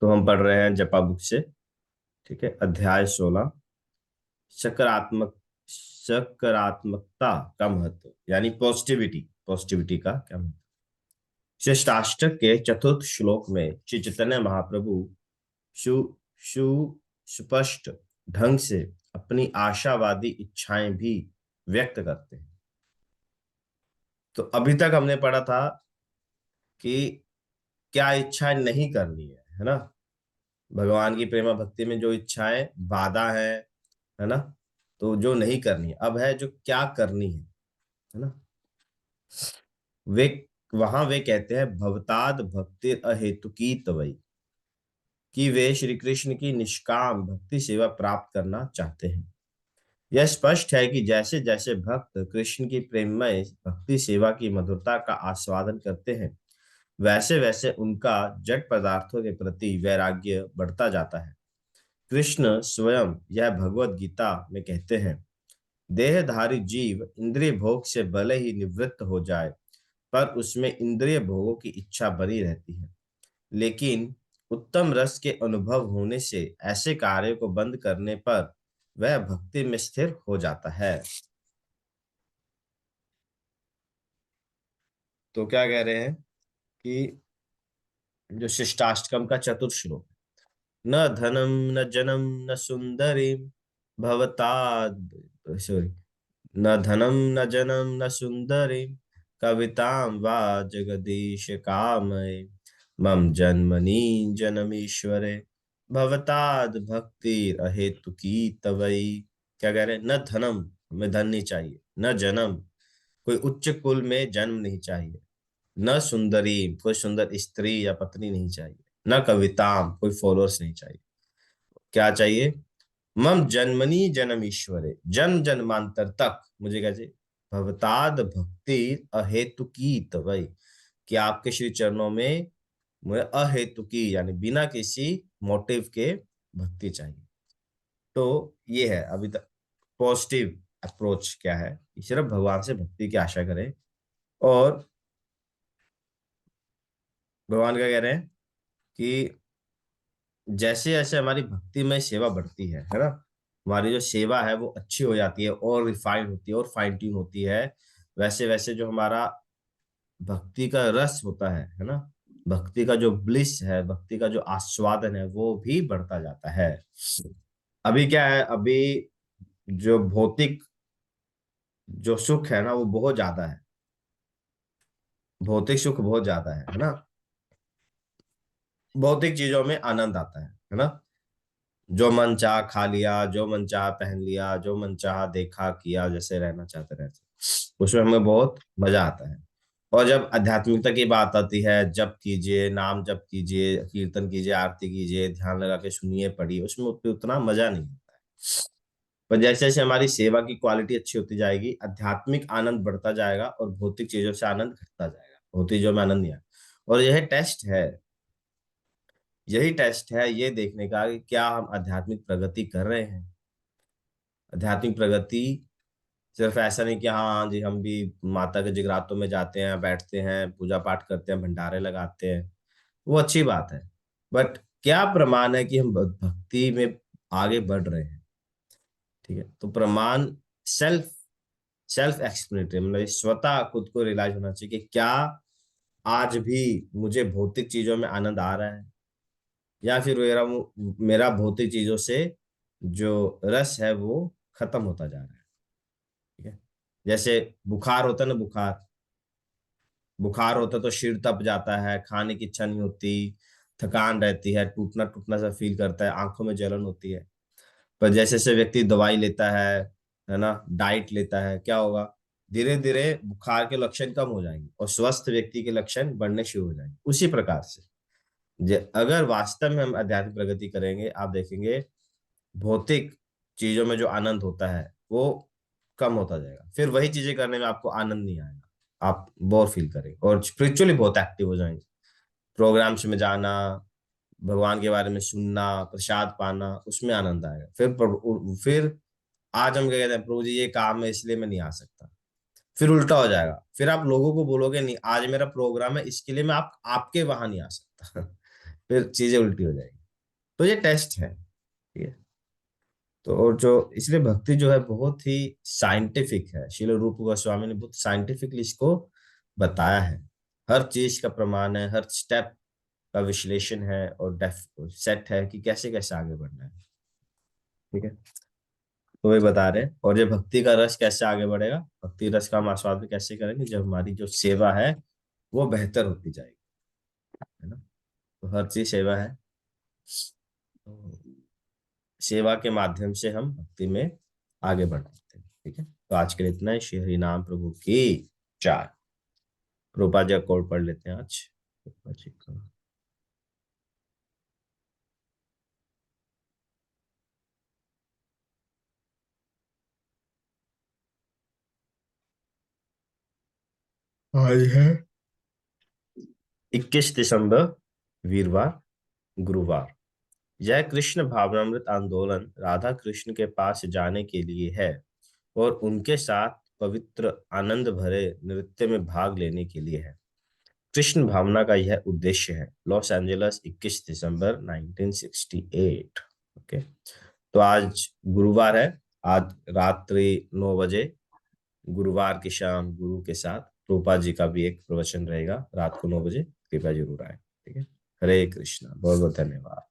तो हम पढ़ रहे हैं जपा बुक से। ठीक है, अध्याय 16, सकारात्मक सकारात्मकता का महत्व, यानी पॉजिटिविटी। पॉजिटिविटी का क्या महत्व। शिष्टाष्टक के चतुर्थ श्लोक में श्री चैतन्य महाप्रभु सु सु स्पष्ट ढंग से अपनी आशावादी इच्छाएं भी व्यक्त करते हैं। तो अभी तक हमने पढ़ा था कि क्या इच्छाएं नहीं करनी है ना। भगवान की प्रेमा भक्ति में जो इच्छाएं बाधा है ना, तो जो नहीं करनी है, अब है जो क्या करनी है ना। वे वहां वे कहते हैं भवताद भक्ति अहेतुकी तवई, कि वे श्री कृष्ण की निष्काम भक्ति सेवा प्राप्त करना चाहते हैं। यह स्पष्ट है कि जैसे जैसे भक्त कृष्ण की प्रेममय भक्ति सेवा की मधुरता का आस्वादन करते हैं, वैसे वैसे उनका जड़ पदार्थों के प्रति वैराग्य बढ़ता जाता है। कृष्ण स्वयं यह भगवत गीता में कहते हैं, देहधारी जीव इंद्रिय भोग से भले ही निवृत्त हो जाए, पर उसमें इंद्रिय भोगों की इच्छा बनी रहती है। लेकिन उत्तम रस के अनुभव होने से ऐसे कार्यों को बंद करने पर वह भक्ति में स्थिर हो जाता है। तो क्या कह रहे हैं कि जो शिष्टाष्टकम का चतुर्थ श्लोक, न धनम न जनम न सुंदरी भवता, सॉरी, न धनम न जनम न सुंदरी कवितां वा जगदीश कामये मम जन्मनि जनमीश्वरे भवताद भक्ति अहेतुकी तवई। क्या कह रहे हैं, न धनम, हमें धन नहीं चाहिए, न जन्म, कोई उच्च कुल में जन्म नहीं चाहिए, न सुंदरी, कोई सुंदर स्त्री या पत्नी नहीं चाहिए, न कविताम, कोई फॉलोअर्स नहीं चाहिए। क्या चाहिए, मम जन्मनी जन्म ईश्वरे, जन्म जन्मांतर तक मुझे क्या चाहिए, भवताद भक्ति अहेतुकी तवई, कि आपके श्री चरणों में मुझे अहेतुकी यानी बिना किसी मोटिव के भक्ति चाहिए। तो ये है अभी तक पॉजिटिव अप्रोच क्या है, कि सिर्फ भगवान से भक्ति की आशा करें। और भगवान क्या कह रहे हैं कि जैसे जैसे हमारी भक्तिमय सेवा बढ़ती है ना, हमारी जो सेवा है वो अच्छी हो जाती है और रिफाइंड होती है और फाइन ट्यून होती है, वैसे वैसे जो हमारा भक्ति का रस होता है ना, भक्ति का जो ब्लिस है, भक्ति का जो आस्वादन है, वो भी बढ़ता जाता है। अभी क्या है, अभी जो भौतिक जो सुख है ना वो बहुत ज्यादा है, भौतिक सुख बहुत ज्यादा है ना। भौतिक चीजों में आनंद आता है ना। जो मन चाह खा लिया, जो मन चाह पहन लिया, जो मन चाह देखा किया, जैसे रहना चाहते रहते, उसमें हमें बहुत मजा आता है। और जब आध्यात्मिकता की बात आती है, जप कीजिए, नाम जप कीजिए, कीर्तन कीजिए, आरती कीजिए, ध्यान लगा के सुनिए, पढ़िए, उसमें उतना मजा नहीं आता है। पर जैसे जैसे हमारी सेवा की क्वालिटी अच्छी होती जाएगी, आध्यात्मिक आनंद बढ़ता जाएगा और भौतिक चीजों से आनंद घटता जाएगा, भौतिक चीजों में आनंद नहीं आएगा। और यह टेस्ट है, यही टेस्ट है ये देखने का कि क्या हम आध्यात्मिक प्रगति कर रहे हैं। आध्यात्मिक प्रगति सिर्फ ऐसा नहीं कि हाँ जी हम भी माता के जगरातों में जाते हैं, बैठते हैं, पूजा पाठ करते हैं, भंडारे लगाते हैं, वो अच्छी बात है। बट क्या प्रमाण है कि हम भक्ति में आगे बढ़ रहे हैं। ठीक है, तो प्रमाण सेल्फ सेल्फ एक्सप्लेनेटरी, मतलब स्वतः खुद को रियलाइज होना चाहिए कि क्या आज भी मुझे भौतिक चीजों में आनंद आ रहा है, या फिर मेरा मेरा भौतिक चीजों से जो रस है वो खत्म होता जा रहा है। ठीक है, जैसे बुखार होता है ना, बुखार बुखार होता तो सिर तप जाता है, खाने की इच्छा नहीं होती, थकान रहती है, टूटना टूटना सा फील करता है, आंखों में जलन होती है। पर जैसे जैसे व्यक्ति दवाई लेता है ना, डाइट लेता है, क्या होगा, धीरे धीरे बुखार के लक्षण कम हो जाएंगे और स्वस्थ व्यक्ति के लक्षण बढ़ने शुरू हो जाएंगे। उसी प्रकार से अगर वास्तव में हम आध्यात्मिक प्रगति करेंगे, आप देखेंगे भौतिक चीजों में जो आनंद होता है वो कम होता जाएगा, फिर वही चीजें करने में आपको आनंद नहीं आएगा, आप बोर फील करेंगे और स्पिरिचुअली बहुत एक्टिव हो जाएंगे। प्रोग्राम्स में जाना, भगवान के बारे में सुनना, प्रसाद पाना, उसमें आनंद आएगा। फिर आज हम क्या कहते हैं, प्रभु जी ये काम है इसलिए मैं नहीं आ सकता, फिर उल्टा हो जाएगा, फिर आप लोगों को बोलोगे नहीं आज मेरा प्रोग्राम है इसके लिए मैं आपके वहां नहीं आ सकता। फिर चीजें उल्टी हो जाएगी। तो ये टेस्ट है, ठीक है। तो और जो इसलिए भक्ति जो है बहुत ही साइंटिफिक है। श्रील रूप गोस्वामी ने बहुत साइंटिफिकली इसको बताया है। हर चीज का प्रमाण है, हर स्टेप का विश्लेषण है और डेफ सेट है कि कैसे कैसे आगे बढ़ना है, ठीक है। तो वही बता रहे हैं। और ये भक्ति का रस कैसे आगे बढ़ेगा, भक्ति रस का हम आस्वादन कैसे करेंगे, जब हमारी जो सेवा है वो बेहतर होती जाएगी, है ना। तो हर चीज सेवा है। तो सेवा के माध्यम से हम भक्ति में आगे बढ़ सकते हैं, ठीक है। तो आज के लिए इतना ही। श्री हरि नाम प्रभु की चार। रूपा जी कोड पढ़ लेते हैं आज। रूपा जी का आज है 21 दिसंबर, वीरवार, गुरुवार। यह कृष्ण भावनामृत आंदोलन राधा कृष्ण के पास जाने के लिए है और उनके साथ पवित्र आनंद भरे नृत्य में भाग लेने के लिए है। कृष्ण भावना का यह उद्देश्य है। लॉस एंजल्स 21 दिसंबर 1968। ओके। तो आज गुरुवार है। आज रात्रि 9 बजे, गुरुवार की शाम गुरु के साथ रूपा जी का भी एक प्रवचन रहेगा रात को 9 बजे। कृपया जरूर आए, ठीक है। हरे कृष्णा, बहुत बहुत धन्यवाद।